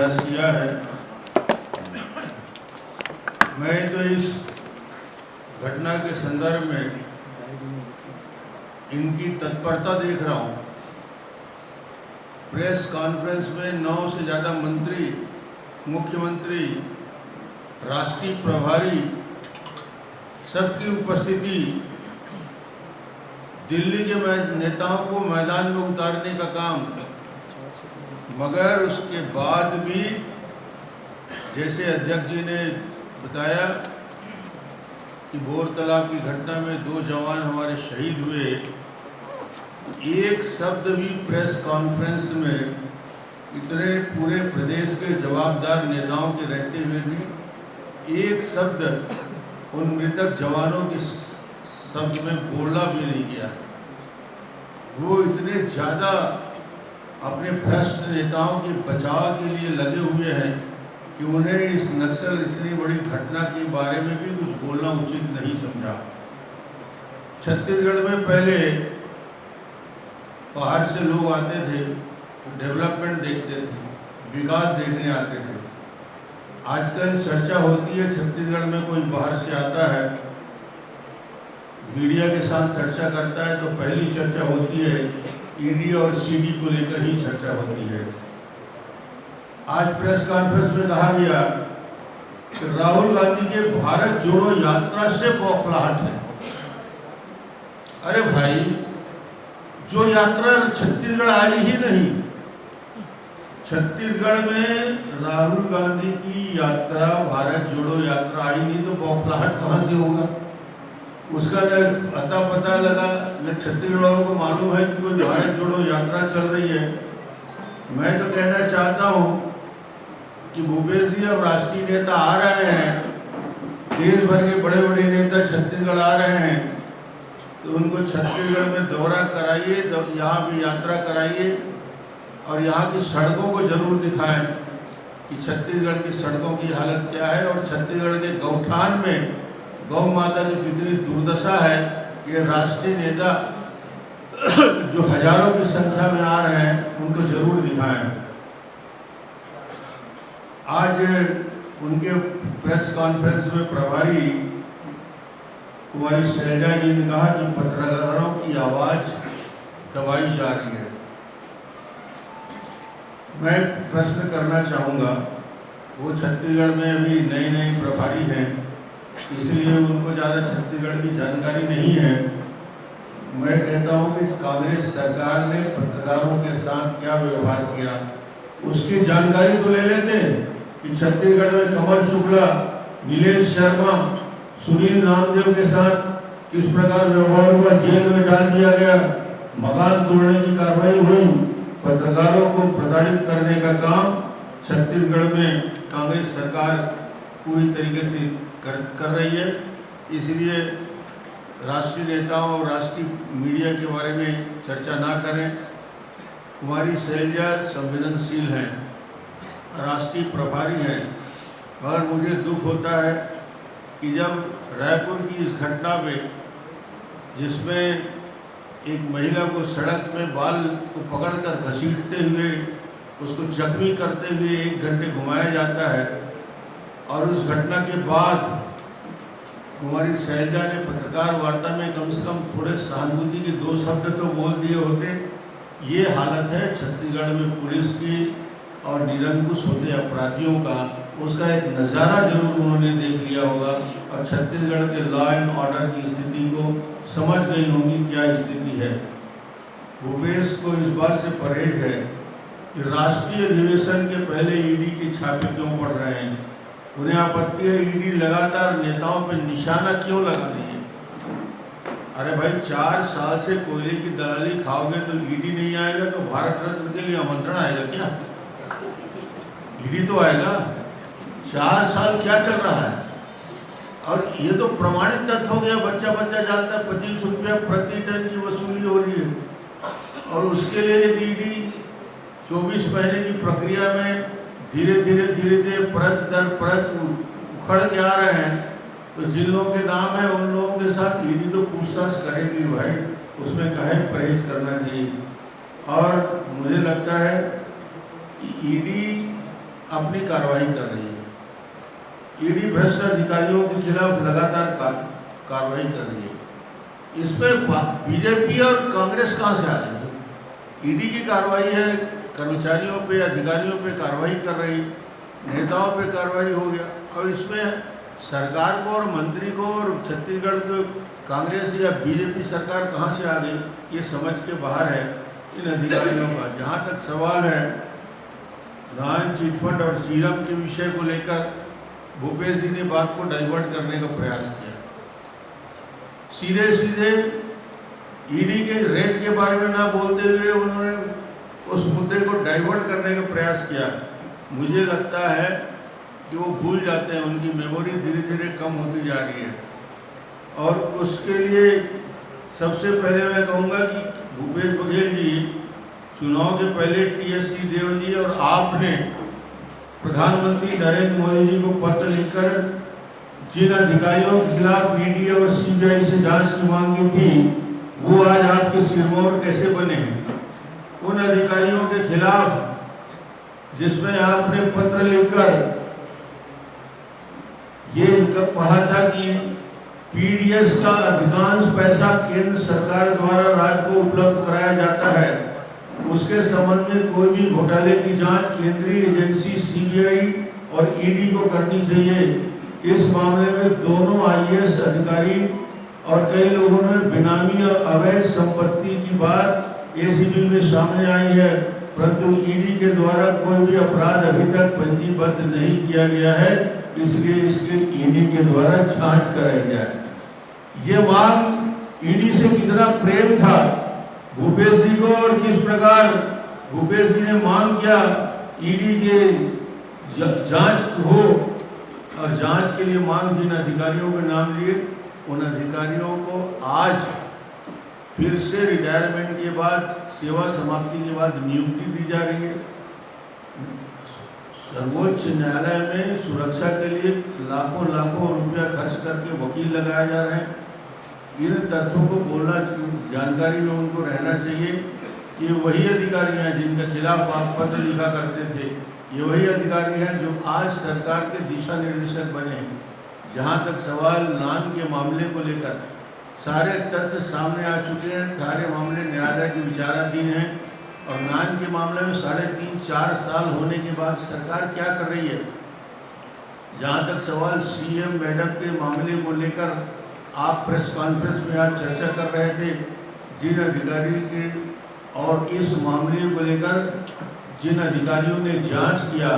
प्रयास किया है। मैं तो इस घटना के संदर्भ में इनकी तत्परता देख रहा हूँ। प्रेस कॉन्फ्रेंस में 9 से ज़्यादा मंत्री, मुख्यमंत्री, राष्ट्रीय प्रभारी सबकी उपस्थिति, दिल्ली के नेताओं को मैदान में उतारने का काम, मगर उसके बाद भी जैसे अध्यक्ष जी ने बताया कि बोर तालाब की घटना में 2 जवान हमारे शहीद हुए, एक शब्द भी प्रेस कॉन्फ्रेंस में इतने पूरे प्रदेश के जवाबदार नेताओं के रहते हुए भी एक शब्द उन मृतक जवानों के शब्द में बोला भी नहीं गया। वो इतने ज़्यादा अपने भ्रष्ट नेताओं के बचाव के लिए लगे हुए हैं कि उन्हें इस नक्सल इतनी बड़ी घटना के बारे में भी कुछ बोलना उचित नहीं समझा। छत्तीसगढ़ में पहले बाहर से लोग आते थे, डेवलपमेंट देखते थे, विकास देखने आते थे। आजकल चर्चा होती है, छत्तीसगढ़ में कोई बाहर से आता है, मीडिया के साथ चर्चा करता है तो पहली चर्चा होती है ईडी और सीडी को लेकर ही चर्चा होती है। आज प्रेस कॉन्फ्रेंस में कहा गया कि राहुल गांधी के भारत जोड़ो यात्रा से बौखलाहट है। अरे भाई, जो यात्रा छत्तीसगढ़ आई ही नहीं, छत्तीसगढ़ में राहुल गांधी की यात्रा, भारत जोड़ो यात्रा आई नहीं तो बौखलाहट कहाँ से होगा? उसका न अता पता लगा, न छत्तीसगढ़ वालों को मालूम है कि कोई भारत जोड़ो यात्रा चल रही है। मैं तो कहना चाहता हूँ कि भूपेश जी अब राष्ट्रीय नेता आ रहे हैं, देश भर के बड़े बड़े नेता छत्तीसगढ़ आ रहे हैं, तो उनको छत्तीसगढ़ में दौरा कराइए, यहाँ भी यात्रा कराइए और यहाँ की सड़कों को जरूर दिखाएं कि छत्तीसगढ़ की सड़कों की हालत क्या है और छत्तीसगढ़ के गौठान में गौ माता की कितनी दुर्दशा है। ये राष्ट्रीय नेता जो हजारों की संख्या में आ रहे हैं उनको जरूर दिखाएं। आज उनके प्रेस कॉन्फ्रेंस में प्रभारी कुमारी शैलजा जी ने कहा कि पत्रकारों की आवाज़ दबाई जा रही है। मैं प्रश्न करना चाहूँगा, वो छत्तीसगढ़ में अभी नए प्रभारी हैं, इसलिए उनको ज़्यादा छत्तीसगढ़ की जानकारी नहीं है। मैं कहता हूँ कि कांग्रेस सरकार ने पत्रकारों के साथ क्या व्यवहार किया उसकी जानकारी तो ले लेते हैं कि छत्तीसगढ़ में कमल शुक्ला, नीलेश शर्मा, सुनील नामदेव के साथ किस प्रकार व्यवहार हुआ, जेल में डाल दिया गया, मकान तोड़ने की कार्रवाई हुई, पत्रकारों को प्रताड़ित करने का काम छत्तीसगढ़ में कांग्रेस सरकार पूरी तरीके से कर रही है। इसलिए राष्ट्रीय नेताओं और राष्ट्रीय मीडिया के बारे में चर्चा ना करें। कुमारी शैलजा संवेदनशील हैं, राष्ट्रीय प्रभारी हैं, मगर मुझे दुख होता है कि जब रायपुर की इस घटना में, जिसमें एक महिला को सड़क में बाल को पकड़कर घसीटते हुए उसको जख्मी करते हुए 1 घंटे घुमाया जाता है और उस घटना के बाद कुमारी शैलजा ने पत्रकार वार्ता में कम से कम थोड़े सहानुभूति के 2 शब्द तो बोल दिए होते। ये हालत है छत्तीसगढ़ में पुलिस की और निरंकुश होते अपराधियों का, उसका एक नज़ारा जरूर उन्होंने देख लिया होगा और छत्तीसगढ़ के लॉ एंड ऑर्डर की स्थिति को समझ गई होंगी क्या स्थिति है। भूपेश को इस बात से परहेज है कि राष्ट्रीय अधिवेशन के पहले ईडी के छापे क्यों पड़ रहे हैं। उन्हें आपत्ति है ईडी लगातार नेताओं पर निशाना क्यों लगा रही है। अरे भाई, 4 साल से कोयले की दलाली खाओगे तो ईडी नहीं आएगा तो भारत रत्न के लिए आमंत्रण आएगा क्या? ईडी तो आएगा। 4 साल क्या चल रहा है? और ये तो प्रमाणित तथ्य हो गया, बच्चा जानता है 25 रुपया प्रति टन की वसूली हो रही है और उसके लिए यदि ईडी 24 महीने की प्रक्रिया में धीरे धीरे परत दर परत उखड़ के आ रहे हैं, तो जिन लोगों के नाम है उन लोगों के साथ ईडी तो पूछताछ करेगी भाई, उसमें काहे परहेज करना चाहिए। और मुझे लगता है कि ईडी अपनी कार्रवाई कर रही है। ईडी भ्रष्ट अधिकारियों के खिलाफ लगातार कार्रवाई कर रही है। इसमें बीजेपी और कांग्रेस कहाँ से आ रही है? ईडी की कार्रवाई है, कर्मचारियों पे, अधिकारियों पे कार्रवाई कर रही, नेताओं पे कार्रवाई हो गया। और इसमें सरकार को और मंत्री को और छत्तीसगढ़ के कांग्रेस या बीजेपी सरकार कहाँ से आ गई, ये समझ के बाहर है इन अधिकारियों का। जहाँ तक सवाल है नान चिटफंड और सीरम के विषय को लेकर, भूपेश जी ने बात को डाइवर्ट करने का प्रयास किया। सीधे सीधे ईडी के रेट के बारे में ना बोलते हुए उन्होंने उस मुद्दे को डाइवर्ट करने का प्रयास किया। मुझे लगता है कि वो भूल जाते हैं, उनकी मेमोरी धीरे धीरे कम होती जा रही है। और उसके लिए सबसे पहले मैं कहूँगा कि भूपेश बघेल जी, चुनाव के पहले टीएस देव जी और आपने प्रधानमंत्री नरेंद्र मोदी जी को पत्र लिखकर जिन अधिकारियों के खिलाफ ईडी और सीबीआई से जांच की मांग की थी, वो आज आपके सिरमौर कैसे बने हैं? उन अधिकारियों के खिलाफ जिसमें आपने पत्र लिखकर ये कहा था कि पीडीएस का अधिकांश पैसा केंद्र सरकार द्वारा राज्य को उपलब्ध कराया जाता है, उसके संबंध में कोई भी घोटाले की जांच केंद्रीय एजेंसी सीबीआई और ईडी को करनी चाहिए। इस मामले में दोनों आईएएस अधिकारी और कई लोगों ने बेनामी और अवैध संपत्ति की बात एसीबी में सामने आई है, परंतु ईडी के द्वारा कोई भी अपराध अभी तक पंजीबद्ध नहीं किया गया है, इसलिए इसके ईडी के द्वारा जांच कराई जाए। ये मांग ईडी से कितना प्रेम था भूपेश जी को, और किस प्रकार भूपेश जी ने मांग किया ईडी के जांच हो, और जांच के लिए मांग जिन अधिकारियों के नाम लिए, उन अधिकारियों को आज फिर से रिटायरमेंट के बाद, सेवा समाप्ति के बाद नियुक्ति दी जा रही है। सर्वोच्च न्यायालय में सुरक्षा के लिए लाखों लाखों रुपया खर्च करके वकील लगाए जा रहे हैं। इन तथ्यों को बोलना, जानकारी में उनको रहना चाहिए कि वही अधिकारी हैं जिनके खिलाफ आप पत्र लिखा करते थे, ये वही अधिकारी हैं जो आज सरकार के दिशा निर्देशक बने हैं। जहाँ तक सवाल नान के मामले को लेकर, सारे तथ्य सामने आ चुके हैं, सारे मामले न्यायालय के विचाराधीन हैं। और नान के मामले में 3.5-4 साल होने के बाद सरकार क्या कर रही है? जहाँ तक सवाल सीएम मैडम के मामले को लेकर, आप प्रेस कॉन्फ्रेंस में आज चर्चा कर रहे थे, जिन अधिकारी के और इस मामले को लेकर जिन अधिकारियों ने जांच किया,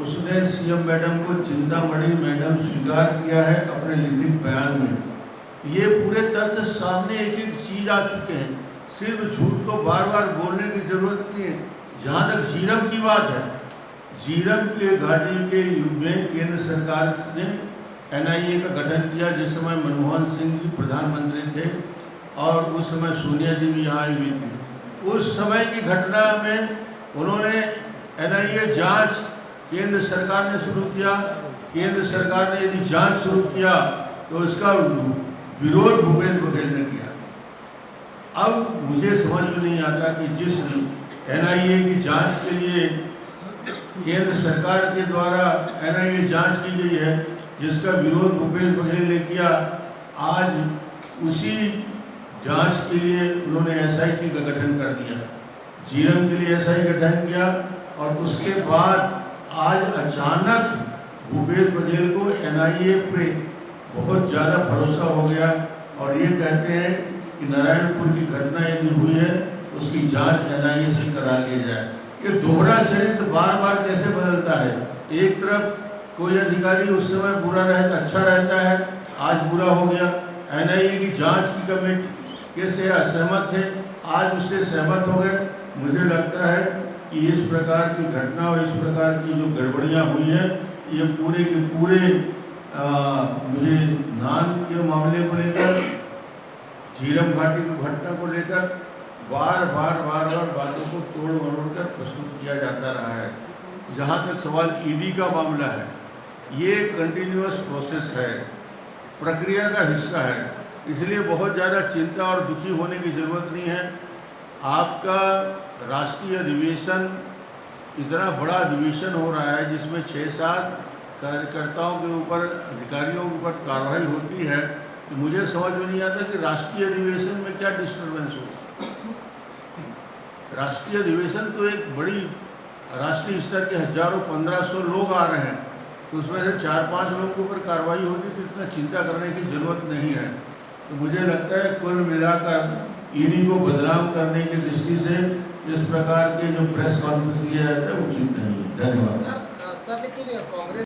उसने सीएम मैडम को चिंतामणि मैडम स्वीकार किया है अपने लिखित बयान में। ये पूरे तथ्य सामने एक एक चीज आ चुके हैं, सिर्फ झूठ को बार बार बोलने की जरूरत नहीं है। जहाँ तक झीरम की बात है, झीरम के घाटी के युग में केंद्र सरकार ने एनआईए का गठन किया, जिस समय मनमोहन सिंह जी प्रधानमंत्री थे और उस समय सोनिया जी भी यहाँ आई हुई थी। उस समय की घटना में उन्होंने एनआईए जांच केंद्र सरकार ने शुरू किया। केंद्र सरकार ने यदि जांच शुरू किया तो इसका विरोध भूपेश बघेल ने किया। अब मुझे समझ में नहीं आता कि जिस एनआईए की जांच के लिए केंद्र सरकार के द्वारा एनआईए जांच की गई है, जिसका विरोध भूपेश बघेल ने किया, आज उसी जांच के लिए उन्होंने एसआईटी का गठन कर दिया। झीरम के लिए एसआई गठन किया और उसके बाद आज अचानक भूपेश बघेल को एनआईए पे बहुत ज़्यादा भरोसा हो गया और ये कहते हैं कि नारायणपुर की घटना यदि हुई है उसकी जांच एनआईए से करा ली जाए। ये दोहरा चरित्र बार बार कैसे बदलता है? एक तरफ कोई अधिकारी उस समय बुरा रहता, अच्छा रहता है, आज बुरा हो गया। एनआईए की जांच की कमेटी से असहमत थे, आज उससे सहमत हो गए। मुझे लगता है कि इस प्रकार की घटना और इस प्रकार की जो गड़बड़ियाँ हुई हैं, ये पूरे के पूरे मुझे नान के मामले को लेकर, झीरम घाटी की घटना को लेकर बार बार बातों को तोड़ मरोड़ कर प्रस्तुत किया जाता रहा है। जहाँ तक सवाल ईडी का मामला है, ये कंटिन्यूअस प्रोसेस है, प्रक्रिया का हिस्सा है, इसलिए बहुत ज़्यादा चिंता और दुखी होने की ज़रूरत नहीं है। आपका राष्ट्रीय अधिवेशन इतना बड़ा अधिवेशन हो रहा है जिसमें 6-7 कार्यकर्ताओं के ऊपर, अधिकारियों के ऊपर कार्रवाई होती है, तो मुझे समझ में नहीं आता कि राष्ट्रीय अधिवेशन में क्या डिस्टर्बेंस हो। राष्ट्रीय अधिवेशन तो एक बड़ी राष्ट्रीय स्तर के हजारों 1500 लोग आ रहे हैं, तो उसमें से 4-5 लोगों के ऊपर कार्रवाई होती तो इतना चिंता करने की जरूरत नहीं है। तो मुझे लगता है कुल मिलाकर ईडी को बदनाम करने की दृष्टि से इस प्रकार के जो प्रेस कॉन्फ्रेंस किया जाता है वो उचित नहीं है। धन्यवाद। सर लेकिन कांग्रेस